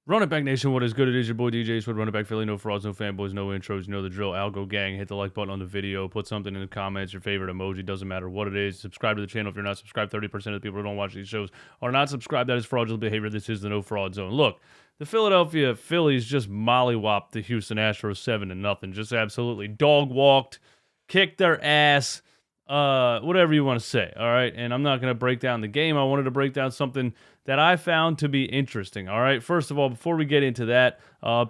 Run it back, nation. What is good? It is your boy DJ Sweat. Run it back, Philly. No frauds, no fanboys, no intros. You know the drill. Algo gang. Hit the like button on the video. Put something in the comments. Your favorite emoji. Doesn't matter what it is. Subscribe to the channel if you're not subscribed. 30% of the people who don't watch these shows are not subscribed. That is fraudulent behavior. This is the no fraud zone. Look, the Philadelphia Phillies just mollywopped the Houston Astros 7-0. Just absolutely dog walked, kicked their ass. Whatever you want to say, all right? And I'm not going to break down the game. I wanted to break down something that I found to be interesting, all right? First of all, before we get into that,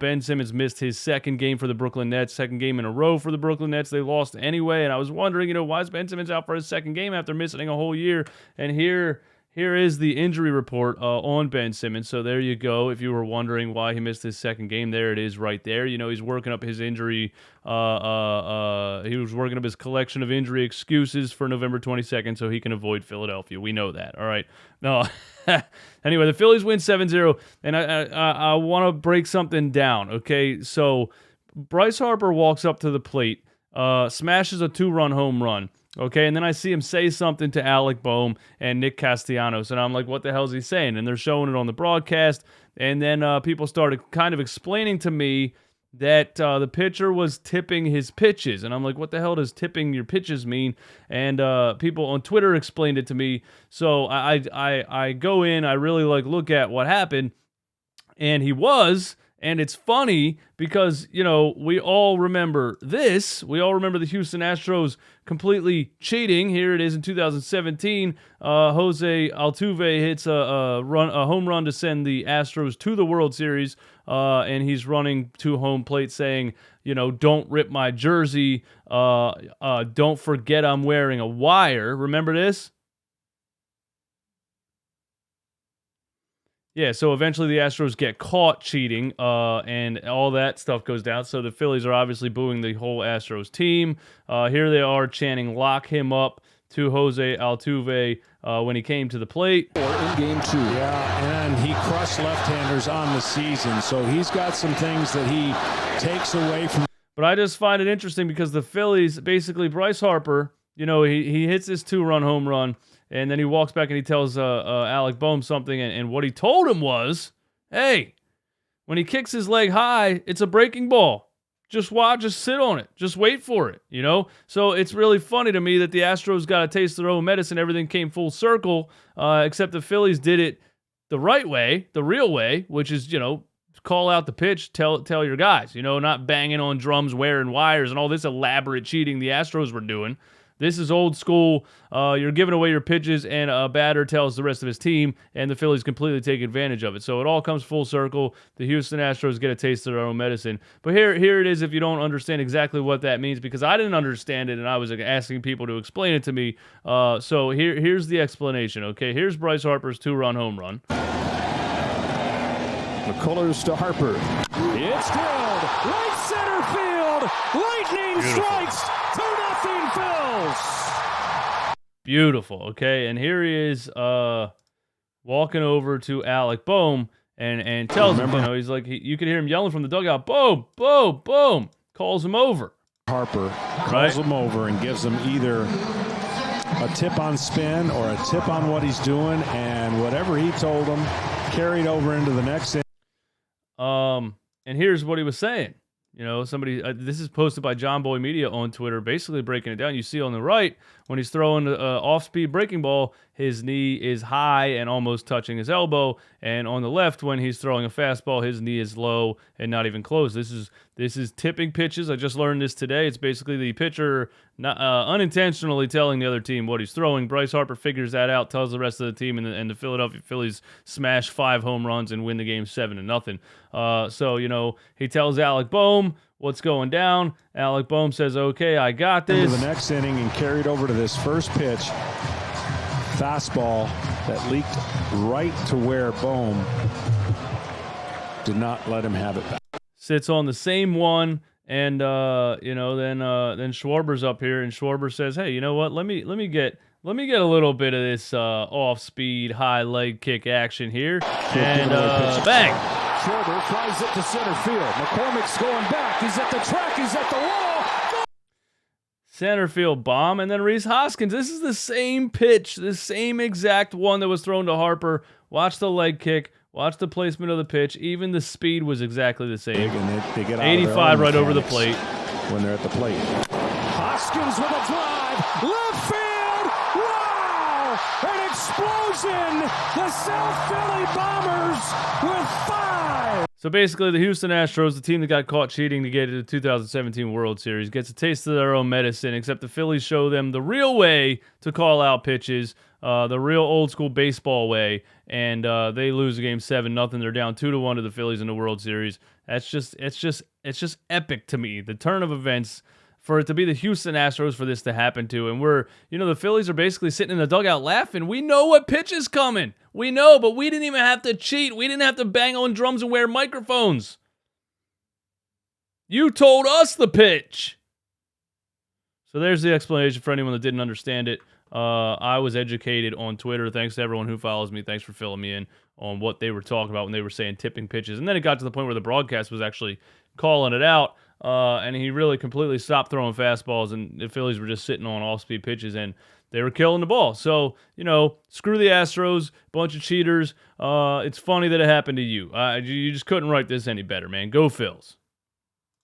Ben Simmons missed his second game for the Brooklyn Nets, second game in a row for the Brooklyn Nets. They lost anyway, and I was wondering, why is Ben Simmons out for his second game after missing a whole year? And here is the injury report on Ben Simmons. So there you go. If you were wondering why he missed his second game, there it is right there. He's working up his injury. He was working up his collection of injury excuses for November 22nd so he can avoid Philadelphia. We know that. All right. No. Anyway, the Phillies win 7-0, and I want to break something down, okay? So Bryce Harper walks up to the plate, smashes a 2-run home run. Okay, and then I see him say something to Alek Bohm and Nick Castellanos, and I'm like, what the hell is he saying? And they're showing it on the broadcast, and then people started kind of explaining to me that the pitcher was tipping his pitches, and I'm like, what the hell does tipping your pitches mean? And people on Twitter explained it to me, so I go in, I really look at what happened, and he was. And it's funny because, we all remember this. We all remember the Houston Astros completely cheating. Here it is in 2017. Jose Altuve hits a home run to send the Astros to the World Series. And he's running to home plate saying, don't rip my jersey. Don't forget I'm wearing a wire. Remember this? Yeah, so eventually the Astros get caught cheating, and all that stuff goes down. So the Phillies are obviously booing the whole Astros team. Here they are chanting, lock him up to Jose Altuve when he came to the plate. Or in game 2. Yeah, and he crushed left-handers on the season. So he's got some things that he takes away from. But I just find it interesting because the Phillies, basically Bryce Harper, he hits this 2-run home run. And then he walks back and he tells Alek Bohm something. And what he told him was, hey, when he kicks his leg high, it's a breaking ball. Just watch, just sit on it. Just wait for it, So it's really funny to me that the Astros got a taste of their own medicine. Everything came full circle, except the Phillies did it the right way, the real way, which is, call out the pitch, tell your guys, not banging on drums, wearing wires, and all this elaborate cheating the Astros were doing. This is old school. You're giving away your pitches, and a batter tells the rest of his team, and the Phillies completely take advantage of it. So it all comes full circle. The Houston Astros get a taste of their own medicine. But here it is if you don't understand exactly what that means, because I didn't understand it, and I was asking people to explain it to me. So here's the explanation, okay? Here's Bryce Harper's 2-run home run. McCullers to Harper. It's drilled. Right center field. Lightning strikes. 2-0 Phils. Beautiful, okay? And here he is walking over to Alek Bohm and tells him, he's like, you can hear him yelling from the dugout, boom, boom, boom, calls him over. Harper calls him over and gives him either a tip on spin or a tip on what he's doing, and whatever he told him carried over into the next inning. And here's what he was saying. Somebody, this is posted by John Boy Media on Twitter, basically breaking it down. You see on the right, when he's throwing the off-speed breaking ball, his knee is high and almost touching his elbow. And on the left, when he's throwing a fastball, his knee is low and not even close. This is tipping pitches. I just learned this today. It's basically the pitcher unintentionally telling the other team what he's throwing. Bryce Harper figures that out, tells the rest of the team, and the Philadelphia Phillies smash 5 home runs and win the game 7-0. So he tells Alek Bohm what's going down. Alek Bohm says, okay, I got this. Into the next inning and carried over to this first pitch. Fastball that leaked right to where Bohm did not let him have it back. Sits on the same one, and then Schwarber's up here, and Schwarber says, hey, you know what? Let me get a little bit of this off-speed high leg kick action here, and bang. Schwarber flies it to center field. McCormick's going back. He's at the track. He's at the wall. Center field bomb, and then Rhys Hoskins. This is the same pitch, the same exact one that was thrown to Harper. Watch the leg kick. Watch the placement of the pitch. Even the speed was exactly the same. And they get out 85 right over the plate. When they're at the plate. Hoskins with a drive. Left field. Wow! An explosion. The South Philly Bombers with 5. So basically, the Houston Astros, the team that got caught cheating to get to the 2017 World Series, gets a taste of their own medicine, except the Phillies show them the real way to call out pitches, the real old-school baseball way, and they lose the game 7-0. They're down 2-1 to the Phillies in the World Series. It's just epic to me, the turn of events, for it to be the Houston Astros for this to happen to. And the Phillies are basically sitting in the dugout laughing. We know what pitch is coming. We know, but we didn't even have to cheat. We didn't have to bang on drums and wear microphones. You told us the pitch. So there's the explanation for anyone that didn't understand it. I was educated on Twitter. Thanks to everyone who follows me. Thanks for filling me in on what they were talking about when they were saying tipping pitches. And then it got to the point where the broadcast was actually calling it out. And he really completely stopped throwing fastballs, and the Phillies were just sitting on off-speed pitches, and they were killing the ball. So, screw the Astros, bunch of cheaters. It's funny that it happened to you. You just couldn't write this any better, man. Go Phils.